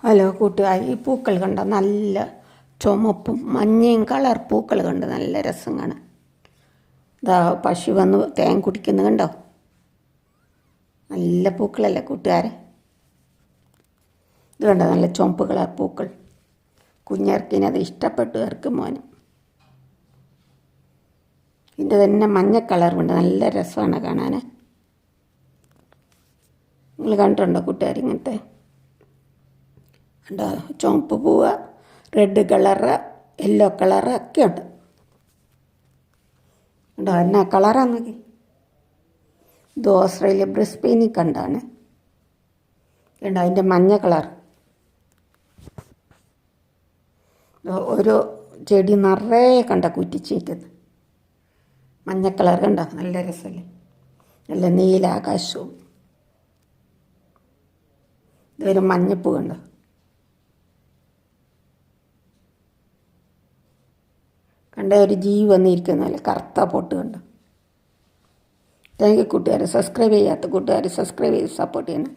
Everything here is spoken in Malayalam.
ഹലോ കൂട്ടുകാരി, ഈ പൂക്കൾ കണ്ട നല്ല ചുമപ്പും മഞ്ഞയും കളർ പൂക്കൾ കണ്ട് നല്ല രസം കാണാം. ഇതാ പശു വന്ന് തേൻ കുടിക്കുന്നത് കണ്ടോ? നല്ല പൂക്കളല്ലേ കൂട്ടുകാരെ? ഇത് കണ്ടോ നല്ല ചുമപ്പ് കളർ പൂക്കൾ. കുഞ്ഞിറക്കിനത് ഇഷ്ടപ്പെട്ടു, ഇറക്കും മോനും. ഇതിൻ്റെ തന്നെ മഞ്ഞ കളറുണ്ട്, നല്ല രസമാണ് കാണാൻ. നിങ്ങൾ കണ്ടിട്ടുണ്ടോ കൂട്ടുകാർ? ഇങ്ങനത്തെ ഉണ്ടോ? ചുവപ്പ് പൂവ്, റെഡ് കളറ്, യെല്ലോ കളറ് ഒക്കെ ഉണ്ട്. ഉണ്ടോ? എന്നാ കളറാണെന്നൊക്കെ. ഇത് ഓസ്ട്രേലിയ ബ്രിസ്ബെയിനിൽ കണ്ടാണ്. ഉണ്ടോ അതിൻ്റെ മഞ്ഞ കളർ. ഓരോ ചെടി നിറയെ കണ്ട കുറ്റിച്ചേക്കുന്നത് മഞ്ഞ കളർ കണ്ടോ? നല്ല രസമല്ലേ? നല്ല നീലാകാശവും. ഇതൊരു മഞ്ഞപ്പൂ കണ്ടോ? കണ്ട ഒരു ജീവി വന്നിരിക്കുന്നല്ലേ, കറുത്ത പൊട്ട് കണ്ടോ? താങ്ക് യു കൂട്ടുകാരെ. സബ്സ്ക്രൈബ് ചെയ്യാത്ത കൂട്ടുകാർ സബ്സ്ക്രൈബ് ചെയ്ത് സപ്പോർട്ട് ചെയ്യണം.